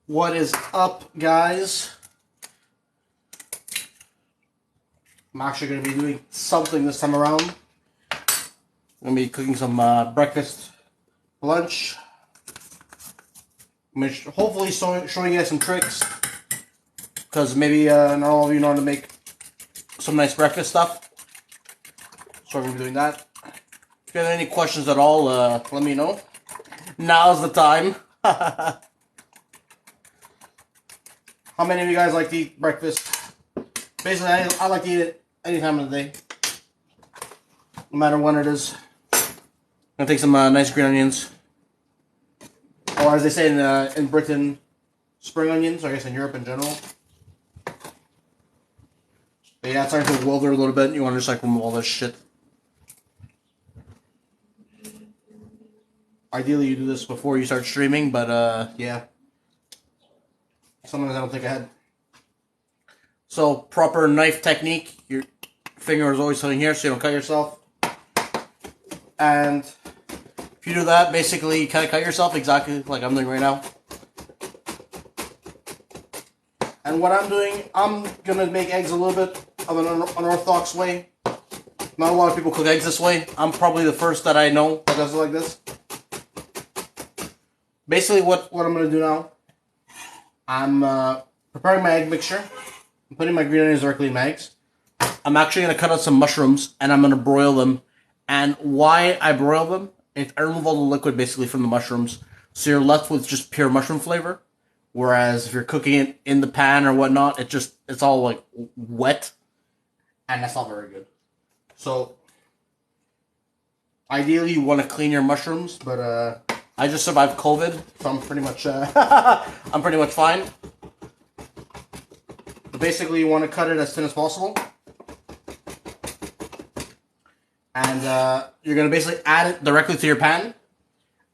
What is up, guys? I'm actually going to be doing something this time around. I'm going to be cooking some breakfast, lunch. I'm going to hopefully showing you guys some tricks, because maybe not all of you know how to make some nice breakfast stuff. So we're going to be doing that. If you have any questions at all, let me know. Now's the time. How many of you guys like to eat breakfast? Basically, I like to eat it any time of the day. No matter when it is. I'm going to take some nice green onions. Or as they say in Britain, spring onions, or I guess in Europe in general. But yeah, it's starting to wilder a little bit. You want to just like remove all this shit. Ideally, you do this before you start streaming, but yeah. Sometimes I don't think ahead. So, proper knife technique. Your finger is always something here so you don't cut yourself. And if you do that, basically you kind of cut yourself exactly like I'm doing right now. And what I'm doing, I'm going to make eggs a little bit of an unorthodox way. Not a lot of people cook eggs this way. I'm probably the first that I know that does it like this. Basically what I'm going to do now, I'm preparing my egg mixture. I'm putting my green onions directly in my eggs. I'm actually going to cut out some mushrooms and I'm going to broil them. And why I broil them is I remove all the liquid basically from the mushrooms. So you're left with just pure mushroom flavor. Whereas if you're cooking it in the pan or whatnot, it's all like wet. And that's not very good. So ideally you want to clean your mushrooms, but I just survived COVID, so I'm pretty much I'm pretty much fine. But basically, you want to cut it as thin as possible, and you're gonna basically add it directly to your pan,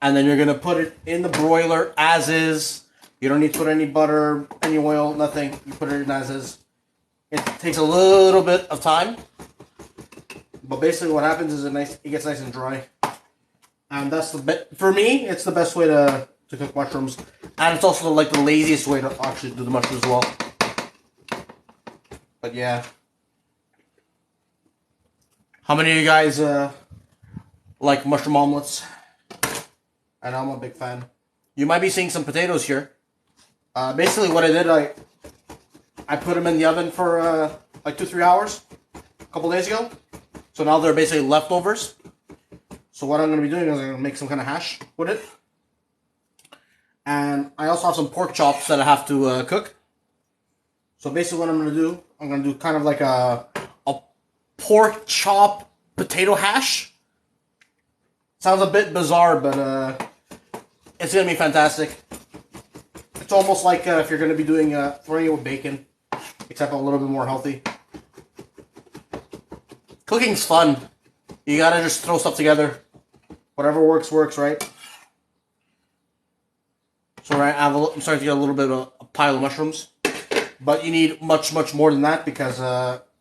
and then you're gonna put it in the broiler as is. You don't need to put any butter, any oil, nothing. You put it in as is. It takes a little bit of time, but basically, what happens is it gets nice and dry. And that's for me, it's the best way to cook mushrooms. And it's also like the laziest way to actually do the mushrooms as well. But yeah. How many of you guys like mushroom omelets? I know I'm a big fan. You might be seeing some potatoes here. Basically what I did, I put them in the oven for like 2-3 hours a couple days ago. So now they're basically leftovers. So what I'm going to be doing is I'm going to make some kind of hash with it. And I also have some pork chops that I have to cook. So basically what I'm going to do, I'm going to do kind of like a pork chop potato hash. Sounds a bit bizarre, but it's going to be fantastic. It's almost like if you're going to be doing throwing it with bacon, except a little bit more healthy. Cooking's fun. You got to just throw stuff together. Whatever works, right? So right, I'm starting to get a little bit of a pile of mushrooms. But you need much, much more than that because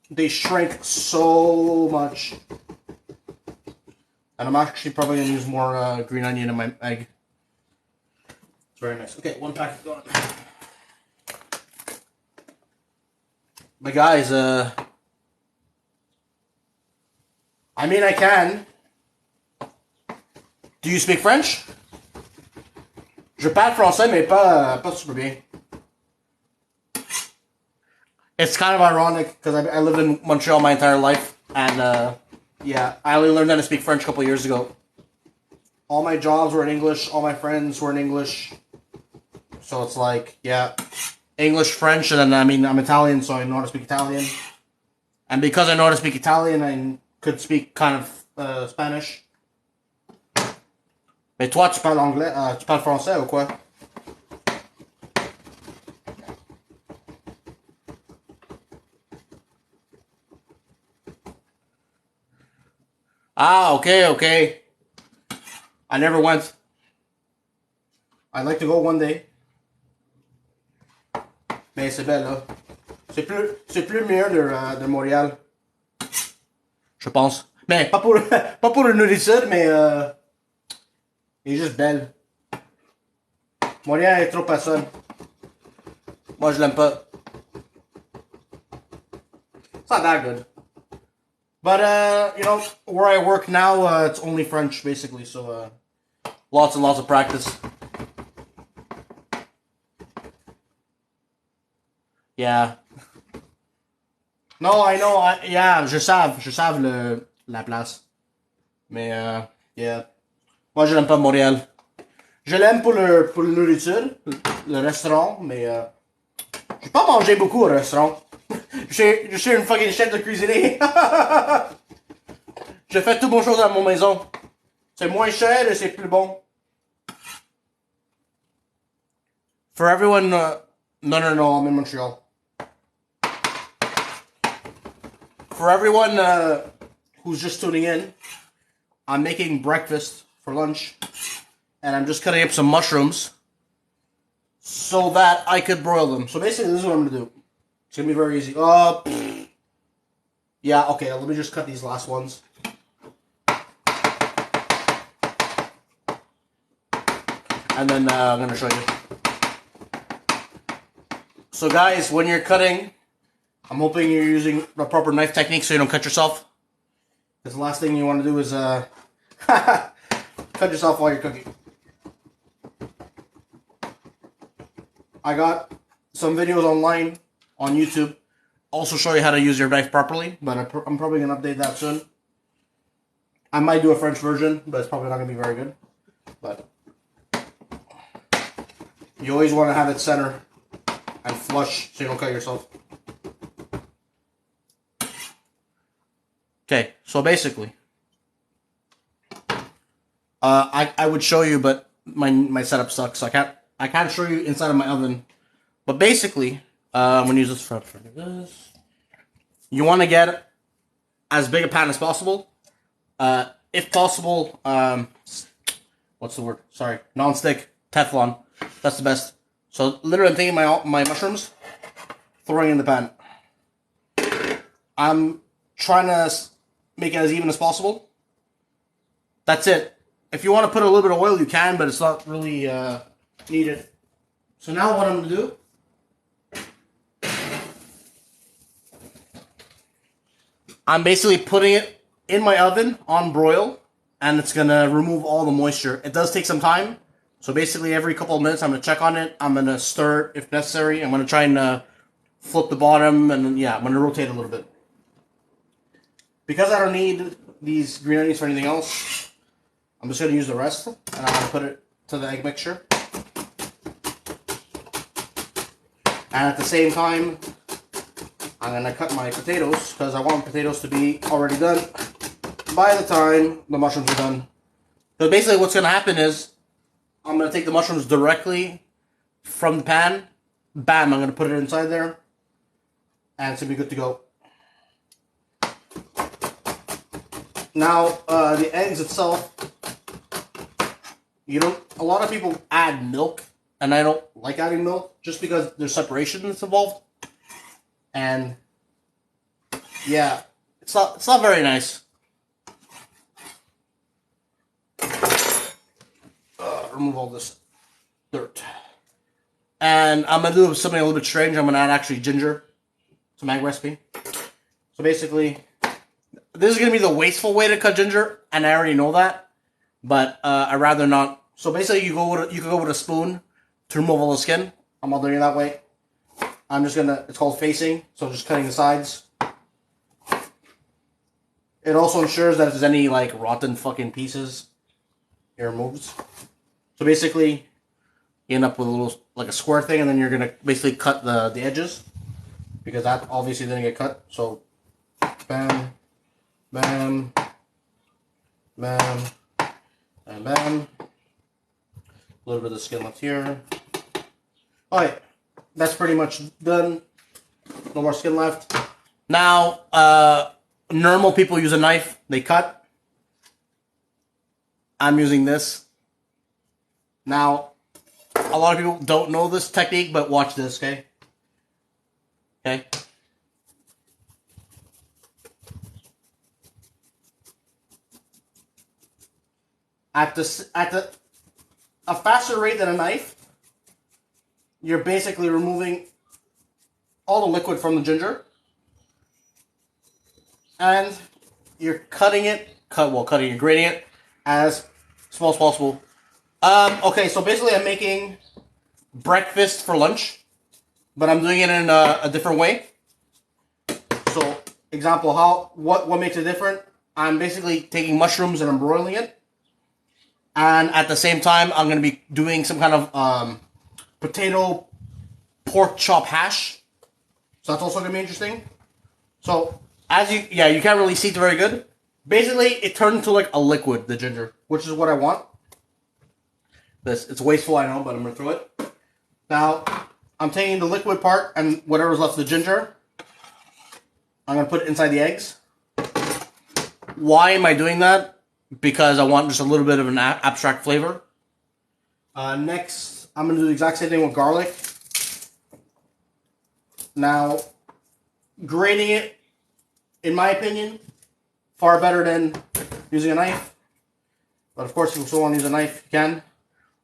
they shrink so much. And I'm actually probably going to use more green onion in my egg. It's very nice. Okay, one packet gone. But guys, I mean, I can. Do you speak French? Je parle français, mais pas super bien. It's kind of ironic because I lived in Montreal my entire life, and yeah, I only learned how to speak French a couple years ago. All my jobs were in English. All my friends were in English. So it's like, yeah, English, French, and then I mean I'm Italian, so I know how to speak Italian. And because I know how to speak Italian, I could speak kind of Spanish. Mais toi, tu parles anglais, tu parles français ou quoi? Ah, okay. I never went. I'd like to go one day. Mais c'est belle, là. C'est plus mieux de Montréal. Je pense. Mais pas pour le nourriture, mais elle est juste belle. Montréal est trop personne. Moi, je l'aime pas. It's not that good. But, you know, where I work now, it's only French, basically, so, lots and lots of practice. Yeah. Non, I know, yeah, je savent la place. Mais, yeah. Moi, je l'aime pas Montréal. Je l'aime pour la nourriture, le restaurant, mais, j'ai pas mangé beaucoup au restaurant. Je suis une fucking chef de cuisinier. Je fais tout bon chose à mon maison. C'est moins cher et c'est plus bon. For everyone, no, I'm in Montreal. For everyone who's just tuning in, I'm making breakfast for lunch, and I'm just cutting up some mushrooms so that I could broil them. So basically, this is what I'm gonna do. It's gonna be very easy. Yeah, okay, let me just cut these last ones. And then I'm gonna show you. So guys, when you're cutting, I'm hoping you're using the proper knife technique so you don't cut yourself. Because the last thing you want to do is cut yourself while you're cooking. I got some videos online on YouTube also show you how to use your knife properly, but I'm probably going to update that soon. I might do a French version, but it's probably not going to be very good. But you always want to have it center and flush so you don't cut yourself. Okay, so basically, I would show you, but my setup sucks, so I can't show you inside of my oven. But basically, I'm gonna use this for this. You want to get as big a pan as possible. If possible, what's the word? Sorry, non-stick Teflon. That's the best. So literally, I'm taking my mushrooms, throwing in the pan. I'm trying to make it as even as possible. That's it. If you want to put a little bit of oil, you can, but it's not really needed. So now what I'm going to do, I'm basically putting it in my oven on broil, and it's going to remove all the moisture. It does take some time. So basically every couple of minutes I'm going to check on it. I'm going to stir it if necessary. I'm going to try and flip the bottom, and yeah, I'm going to rotate a little bit. Because I don't need these green onions for anything else, I'm just going to use the rest, and I'm going to put it to the egg mixture. And at the same time, I'm going to cut my potatoes, because I want potatoes to be already done by the time the mushrooms are done. So basically what's going to happen is, I'm going to take the mushrooms directly from the pan, bam, I'm going to put it inside there, and it's going to be good to go. Now, the eggs itself, a lot of people add milk, and I don't like adding milk, just because there's separation that's involved. And, yeah, it's not very nice. Remove all this dirt. And I'm going to do something a little bit strange. I'm going to add actually ginger to my recipe. So basically, this is going to be the wasteful way to cut ginger, and I already know that, but I'd rather not. So basically, you could go with a spoon to remove all the skin. I'm not doing it that way. I'm just gonna. It's called facing, so I'm just cutting the sides. It also ensures that if there's any like rotten fucking pieces, it removes. So basically, you end up with a little like a square thing, and then you're gonna basically cut the edges, because that obviously didn't get cut. So, bam. Bam, bam, and bam. A little bit of skin left here. Alright, that's pretty much done. No more skin left. Now, normal people use a knife. They cut. I'm using this. Now, a lot of people don't know this technique, but watch this, okay? Okay? At a faster rate than a knife, you're basically removing all the liquid from the ginger. And you're cutting it, you're grating it as small as possible. Okay, so basically I'm making breakfast for lunch, but I'm doing it in a different way. So, example, what makes it different? I'm basically taking mushrooms and I'm broiling it. And at the same time, I'm going to be doing some kind of potato pork chop hash. So that's also going to be interesting. So, you can't really see it very good. Basically, it turned into like a liquid, the ginger, which is what I want. It's wasteful, I know, but I'm going to throw it. Now, I'm taking the liquid part and whatever's left of the ginger, I'm going to put it inside the eggs. Why am I doing that? Because I want just a little bit of an abstract flavor. Next, I'm going to do the exact same thing with garlic. Now, grating it, in my opinion, far better than using a knife. But of course, if you still want to use a knife, you can.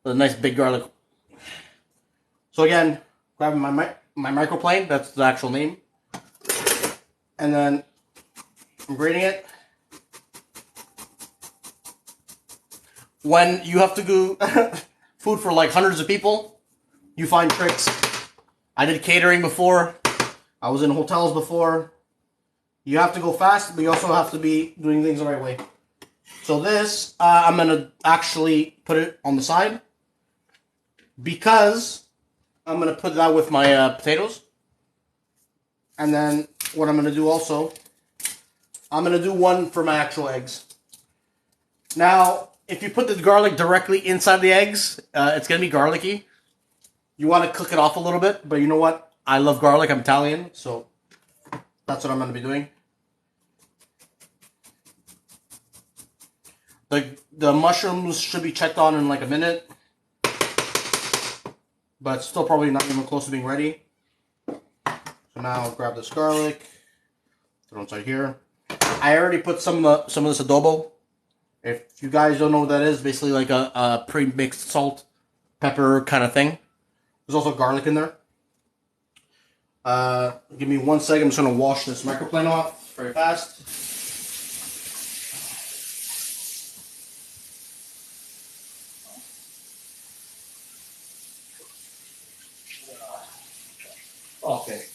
With a nice big garlic. So again, grabbing my microplane, that's the actual name. And then I'm grating it. When you have to do food for like hundreds of people, you find tricks. I did catering before. I was in hotels before. You have to go fast, but you also have to be doing things the right way. So this, I'm going to actually put it on the side because I'm going to put that with my potatoes. And then what I'm going to do also, I'm going to do one for my actual eggs. Now, if you put the garlic directly inside the eggs, it's going to be garlicky. You want to cook it off a little bit, but you know what? I love garlic. I'm Italian, so that's what I'm going to be doing. The mushrooms should be checked on in like a minute, but still probably not even close to being ready. So now I'll grab this garlic, throw it inside here. I already put some of this adobo. If you guys don't know what that is, basically like a pre-mixed salt, pepper kind of thing. There's also garlic in there. Give me 1 second. I'm just going to wash this microplane off very fast. Okay.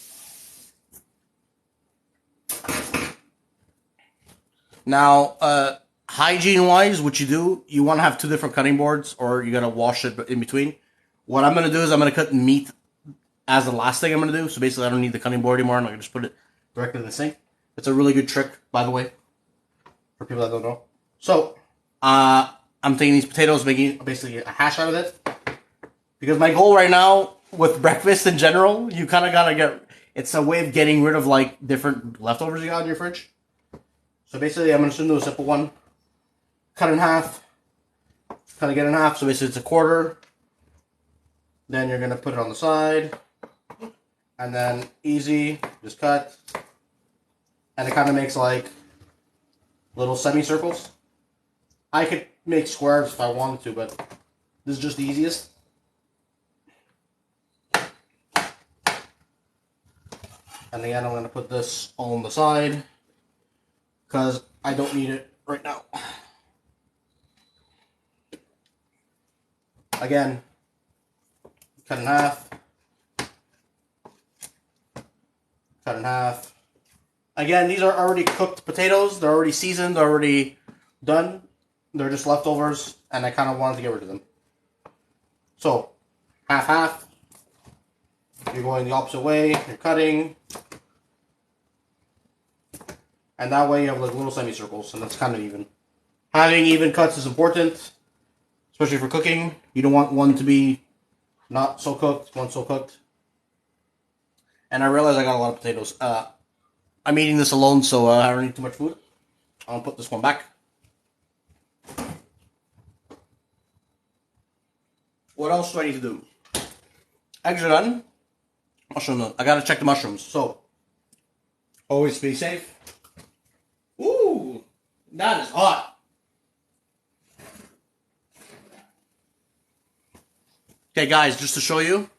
Now, hygiene-wise, what you want to have 2 different cutting boards, or you got to wash it in between. What I'm going to do is I'm going to cut meat as the last thing I'm going to do. So basically, I don't need the cutting board anymore. I'm going to just put it directly in the sink. It's a really good trick, by the way, for people that don't know. So, I'm taking these potatoes, making basically a hash out of it. Because my goal right now, with breakfast in general, you kind of got to get... It's a way of getting rid of, like, different leftovers you got in your fridge. So basically, I'm going to do a simple one. Cut in half. Kind of get in half, so basically it's a quarter. Then you're going to put it on the side. And then easy, just cut. And it kind of makes like little semicircles. I could make squares if I wanted to, but this is just the easiest. And again, I'm going to put this on the side because I don't need it right now. Again, cut in half. Cut in half. Again, these are already cooked potatoes. They're already seasoned. They're already done. They're just leftovers, and I kind of wanted to get rid of them. So, half-half. You're going the opposite way. You're cutting. And that way you have like little semicircles, and that's kind of even. Having even cuts is important, especially for cooking. You don't want one to be not so cooked, one so cooked. And I realize I got a lot of potatoes. I'm eating this alone, so I don't need too much food. I'll put this one back. What else do I need to do? Eggs are done. Mushroom. I gotta check the mushrooms. So, always be safe. Ooh, that is hot. Okay, guys, just to show you.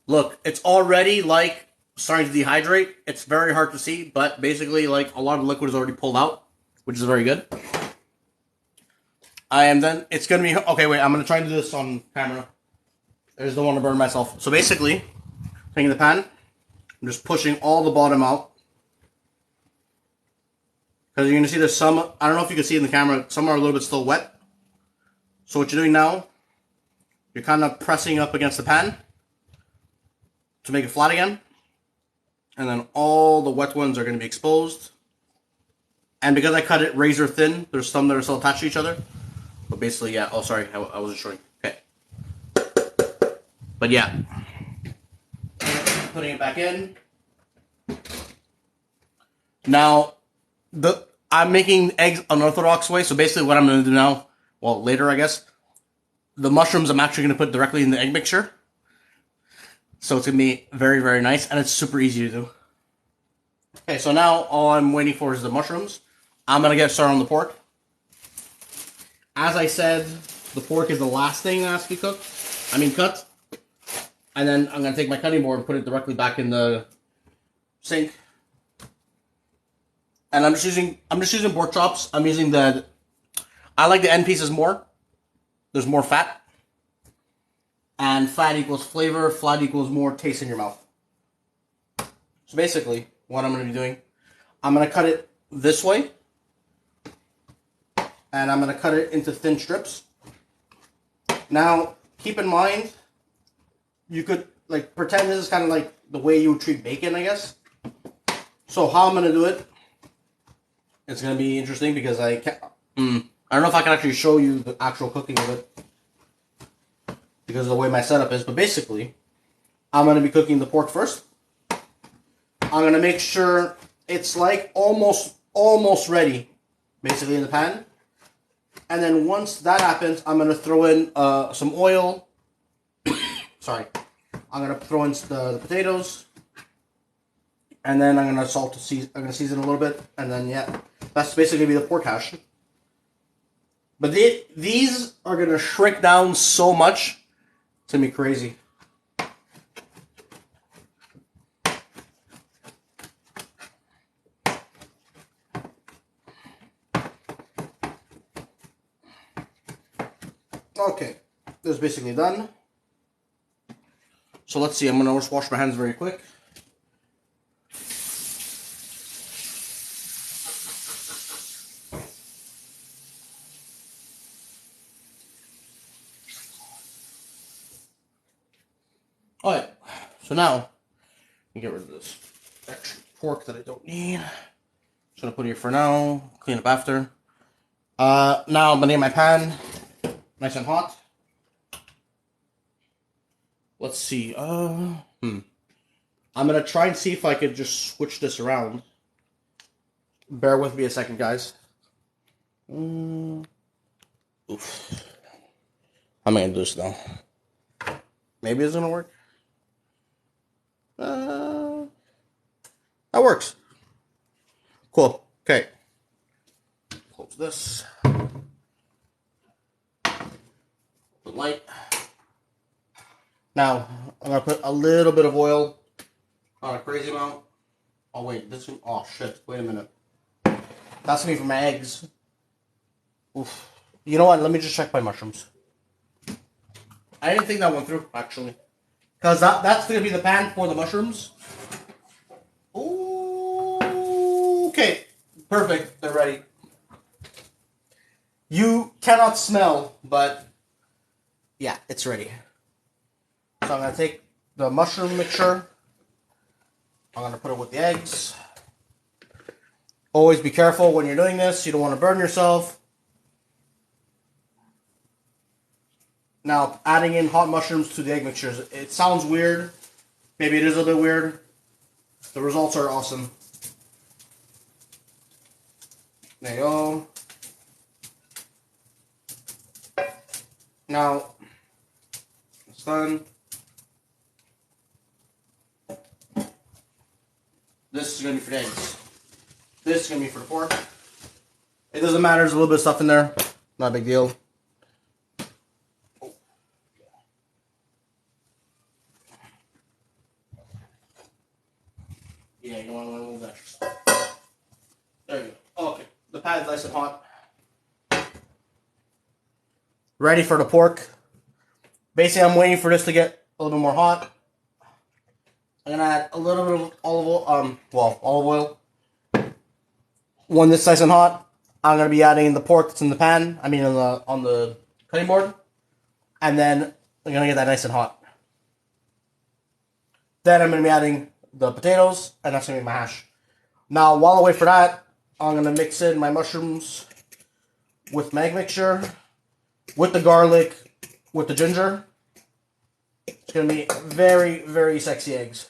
Look, it's already like starting to dehydrate. It's very hard to see, but basically, like, a lot of the liquid is already pulled out, which is very good. It's gonna be, okay, wait, I'm gonna try to do this on camera. I just don't want to burn myself. So basically, taking the pan, I'm just pushing all the bottom out. Because you're gonna see there's some, I don't know if you can see in the camera, some are a little bit still wet. So what you're doing now, you're kind of pressing up against the pan to make it flat again. And then all the wet ones are going to be exposed. And because I cut it razor thin, there's some that are still attached to each other. But basically, yeah. Oh, sorry, I wasn't showing. Okay. But yeah. Putting it back in. Now, I'm making eggs unorthodox way. So basically what I'm going to do now, well, later I guess, the mushrooms I'm actually going to put directly in the egg mixture. So it's going to be very, very nice. And it's super easy to do. Okay, so now all I'm waiting for is the mushrooms. I'm going to get started on the pork. As I said, the pork is the last thing that has to be cut. And then I'm going to take my cutting board and put it directly back in the sink. And I'm just using pork chops. I like the end pieces more. There's more fat. And fat equals flavor, fat equals more taste in your mouth. So basically, what I'm going to be doing, I'm going to cut it this way. And I'm going to cut it into thin strips. Now, keep in mind, you could, like, pretend this is kind of like the way you would treat bacon, I guess. So how I'm going to do it, it's going to be interesting because I don't know if I can actually show you the actual cooking of it because of the way my setup is. But basically, I'm going to be cooking the pork first. I'm going to make sure it's like almost ready, basically, in the pan. And then once that happens, I'm going to throw in some oil. Sorry. I'm going to throw in the potatoes. And then I'm going to season a little bit. And then, yeah, that's basically going to be the pork hash. But these are going to shrink down so much. It's going to be crazy. Okay, this is basically done. So let's see, I'm going to just wash my hands very quick. Alright, so now, let me get rid of this extra pork that I don't need. Just going to put it here for now, clean up after. Now I'm going to get my pan nice and hot. Let's see. I'm gonna try and see if I could just switch this around. Bear with me a second, guys. Oof. How am I gonna do this now? Maybe it's gonna work. That works. Cool. Okay. Close this. Put light. Now, I'm going to put a little bit of oil, not a crazy amount. Oh, wait, this one, oh, shit, wait a minute. That's going to be for my eggs. Oof. You know what, let me just check my mushrooms. I didn't think that went through, actually. Because that's going to be the pan for the mushrooms. Ooh, okay, perfect, they're ready. You cannot smell, but yeah, it's ready. So I'm going to take the mushroom mixture. I'm going to put it with the eggs. Always be careful when you're doing this. You don't want to burn yourself. Now, adding in hot mushrooms to the egg mixtures. It sounds weird. Maybe it is a little bit weird. The results are awesome. There you go. Now, it's done. This is going to be for the eggs. This is going to be for the pork. It doesn't matter. There's a little bit of stuff in there. Not a big deal. Yeah, you don't want to move that extra stuff. There you go. Okay, the pan's nice and hot. Ready for the pork. Basically, I'm waiting for this to get a little bit more hot. I'm gonna add a little bit of olive oil. When this is nice and hot, I'm gonna be adding the pork that's in the pan. I mean, on the cutting board, and then I'm gonna get that nice and hot. Then I'm gonna be adding the potatoes, and that's gonna be my hash. Now, while I wait for that, I'm gonna mix in my mushrooms with my egg mixture, with the garlic, with the ginger. It's gonna be very, very sexy eggs.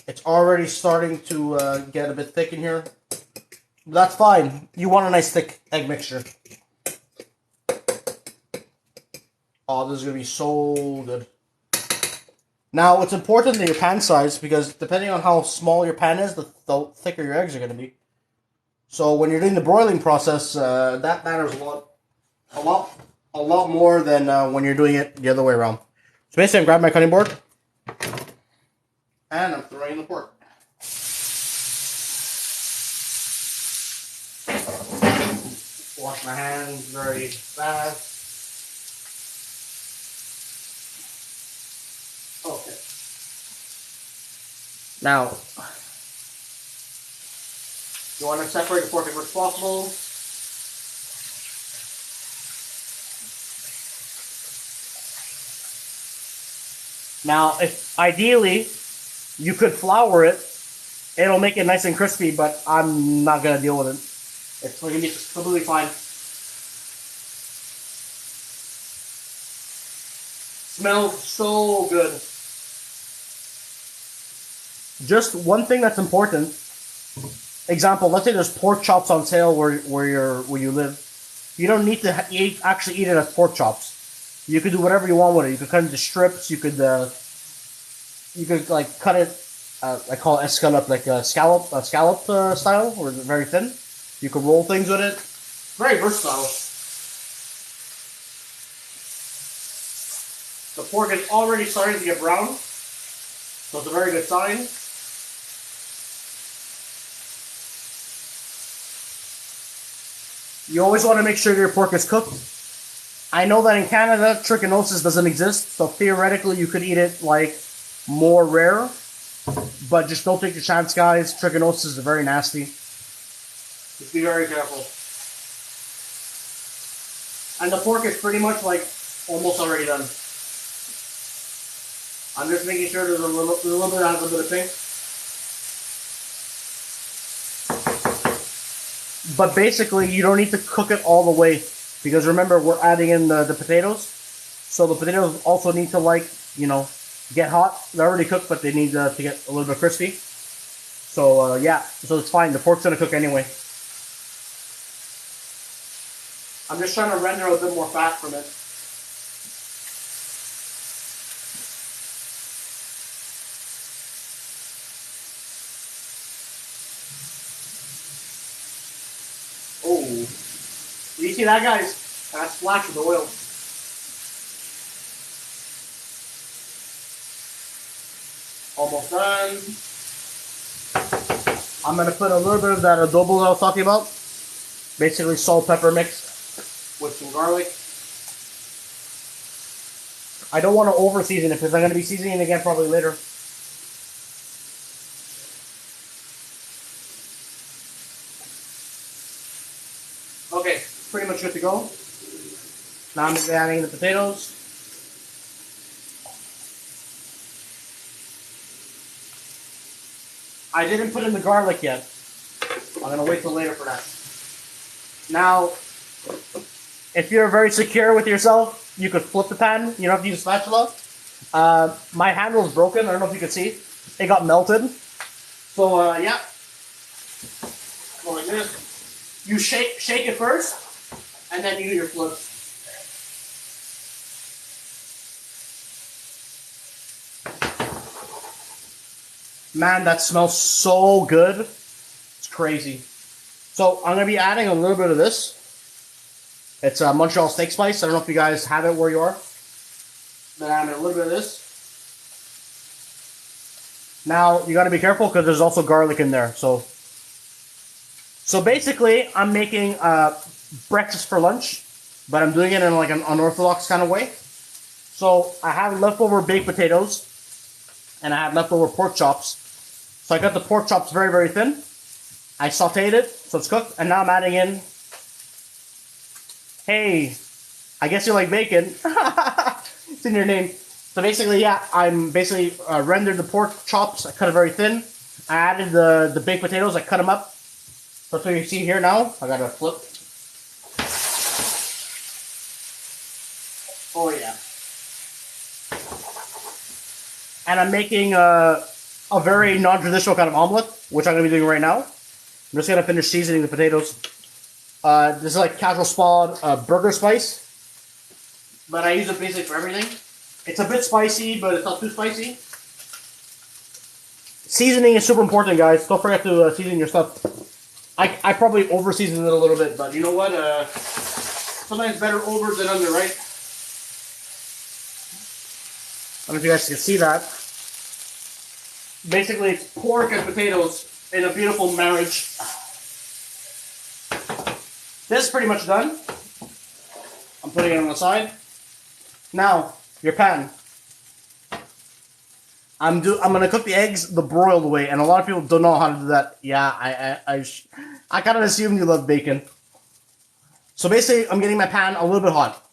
It's already starting to get a bit thick in here. That's fine. You want a nice thick egg mixture. Oh, this is gonna be so good. Now, it's important in your pan size because depending on how small your pan is, the thicker your eggs are gonna be. So when you're doing the broiling process, that matters a lot more than when you're doing it the other way around. So basically, I'm grabbing my cutting board and I'm throwing in the pork. Wash my hands very fast. Okay. Now, you want to separate the pork as much as possible. Now, if ideally you could flour it, it'll make it nice and crispy, but I'm not gonna deal with it. It's going to be completely fine. Smells so good. Just one thing that's important. Example, let's say there's pork chops on sale where you live. You don't need to actually eat it as pork chops. You could do whatever you want with it. You could cut it into strips. You could like cut it. I call it escalope, like a scallop style, where it's very thin. You can roll things with it. Very versatile. The pork is already starting to get brown, so it's a very good sign. You always want to make sure your pork is cooked. I know that in Canada, trichinosis doesn't exist, so theoretically you could eat it like more rare, but just don't take your chance, guys. Trichinosis is very nasty. Just be very careful. And the pork is pretty much like almost already done. I'm just making sure there's a little bit has a bit of pink. But basically, you don't need to cook it all the way because remember we're adding in the potatoes, so the potatoes also need to get hot. They're already cooked, but they need to get a little bit crispy. So yeah, so it's fine. The pork's gonna cook anyway. I'm just trying to render a bit more fat from it. Oh, you see that, guys? That splash of the oil. Almost done. I'm gonna put a little bit of that adobo I was talking about. Basically salt, pepper mix with some garlic. I don't want to over season it because I'm gonna be seasoning it again probably later. Okay, pretty much good to go. Now I'm going to be adding the potatoes. I didn't put in the garlic yet. I'm going to wait till later for that. Now, if you're very secure with yourself, you could flip the pan. You don't have to use a spatula. My handle is broken. I don't know if you can see. It got melted. So, yeah. Go like this. You shake it first, and then you do your flip. Man, that smells so good. It's crazy. So I'm gonna be adding a little bit of this. It's a Montreal steak spice. I don't know if you guys have it where you are. Then I'm adding a little bit of this. Now, you got to be careful because there's also garlic in there. So basically, I'm making breakfast for lunch, but I'm doing it in like an unorthodox kind of way. So I have leftover baked potatoes, and I have leftover pork chops. So I cut the pork chops very, very thin. I sauteed it, so it's cooked, and now I'm adding in, hey, I guess you like bacon. It's in your name. So basically, yeah, I'm basically rendered the pork chops. I cut it very thin. I added the baked potatoes. I cut them up. So that's what you see here now. I gotta flip. Oh yeah. And I'm making a very non-traditional kind of omelet, which I'm gonna be doing right now. I'm just gonna finish seasoning the potatoes. This is like casual spawn burger spice, but I use it basically for everything. It's a bit spicy, but it's not too spicy. Seasoning is super important, guys. Don't forget to season your stuff. I probably over-seasoned it a little bit, but you know what? Sometimes better over than under, right? I don't know if you guys can see that. Basically, it's pork and potatoes in a beautiful marriage. This is pretty much done. I'm putting it on the side. Now, your pan. I'm gonna cook the eggs the broiled way, and a lot of people don't know how to do that. Yeah, I kind of assumed you love bacon. So basically, I'm getting my pan a little bit hot.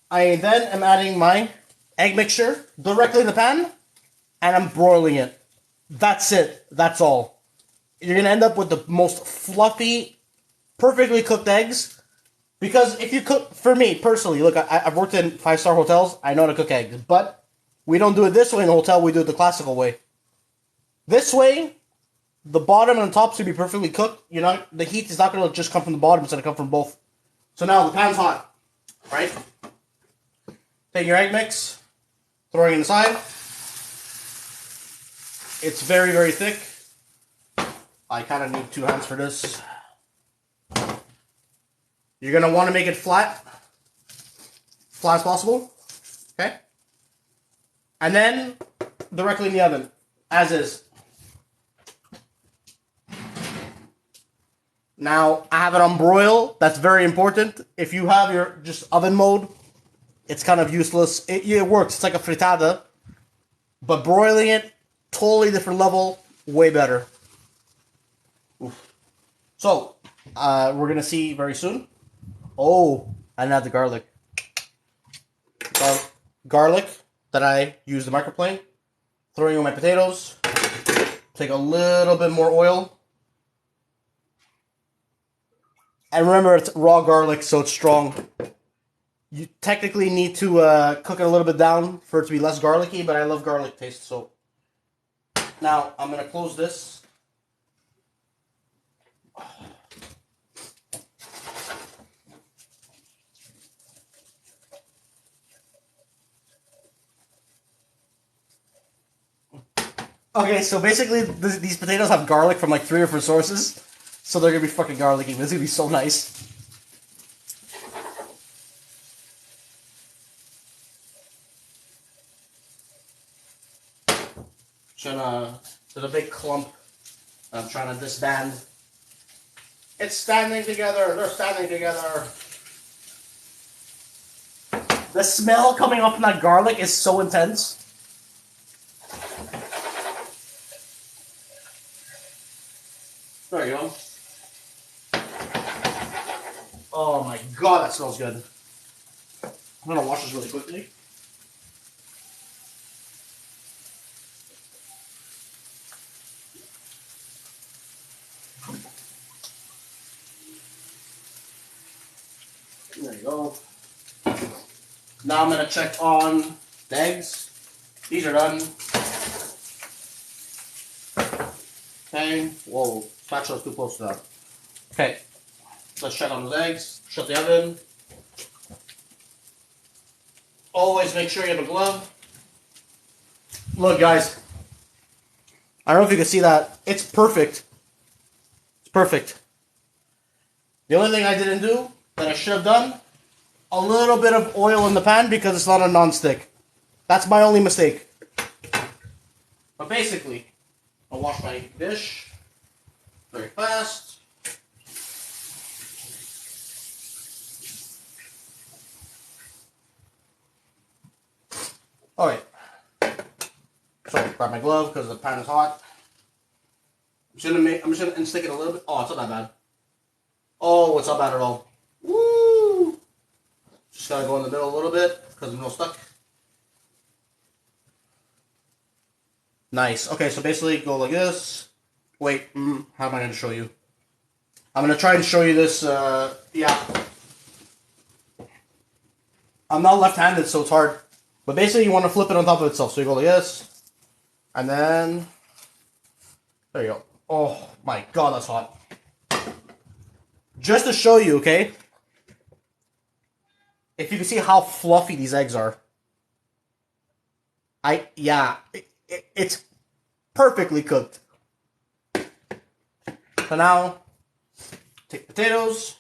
I then am adding my egg mixture directly in the pan, and I'm broiling it. That's it. That's all. You're gonna end up with the most fluffy, perfectly cooked eggs. Because if you cook, for me personally, look, I've worked in 5-star hotels. I know how to cook eggs, but we don't do it this way in the hotel. We do it the classical way. This way, the bottom and the top should be perfectly cooked. The heat is not going to just come from the bottom. It's going to come from both. So now the pan's hot, right? Take your egg mix, throwing it inside. It's very, very thick. I kind of need 2 hands for this. You're going to want to make it flat as possible. Okay? And then, directly in the oven, as is. Now, I have it on broil. That's very important. If you have your just oven mode, it's kind of useless. It works. It's like a frittata. But broiling it, totally different level. Way better. Oof. So, we're going to see very soon. Oh, I didn't have the garlic. Garlic that I use the microplane. Throwing in my potatoes. Take a little bit more oil. And remember, it's raw garlic, so it's strong. You technically need to cook it a little bit down for it to be less garlicky, but I love garlic taste, so. Now, I'm going to close this. Okay, so basically, these potatoes have garlic from like 3 different sources. So they're going to be fucking garlicky. This is going to be so nice. There's a big clump I'm trying to disband. It's standing together. They're standing together. The smell coming off from that garlic is so intense. There you go. Oh my god, that smells good. I'm gonna wash this really quickly. There you go. Now I'm gonna check on the eggs. These are done. Okay. Whoa, spatula's too close to that. Okay. Let's check on those eggs. Shut the oven. Always make sure you have a glove. Look, guys. I don't know if you can see that. It's perfect. It's perfect. The only thing I didn't do that I should have done, a little bit of oil in the pan because it's not a non-stick. That's my only mistake. But basically, I'll wash my dish very fast. Oh wait. Sorry, grab my glove because the pan is hot. I'm just gonna stick it a little bit. Oh, it's not that bad. Oh, it's not bad at all. Woo! Just gotta go in the middle a little bit because I'm a little stuck. Nice. Okay, so basically go like this. Wait, how am I gonna show you? I'm gonna try and show you this. Yeah. I'm not left-handed, so it's hard. But basically, you want to flip it on top of itself. So you go like this, and then there you go. Oh my god, that's hot. Just to show you, okay? If you can see how fluffy these eggs are. It's perfectly cooked. So now, take potatoes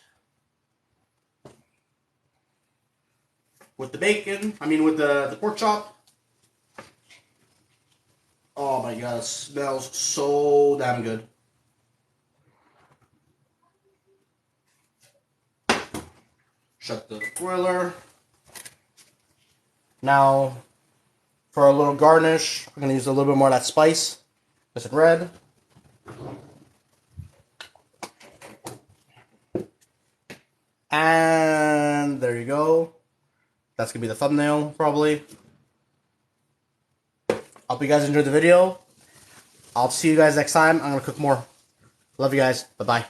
with the bacon. With the pork chop. Oh my god, it smells so damn good. Shut the broiler. Now, for a little garnish, I'm going to use a little bit more of that spice. This in red. And there you go. That's going to be the thumbnail, probably. I hope you guys enjoyed the video. I'll see you guys next time. I'm going to cook more. Love you guys. Bye-bye.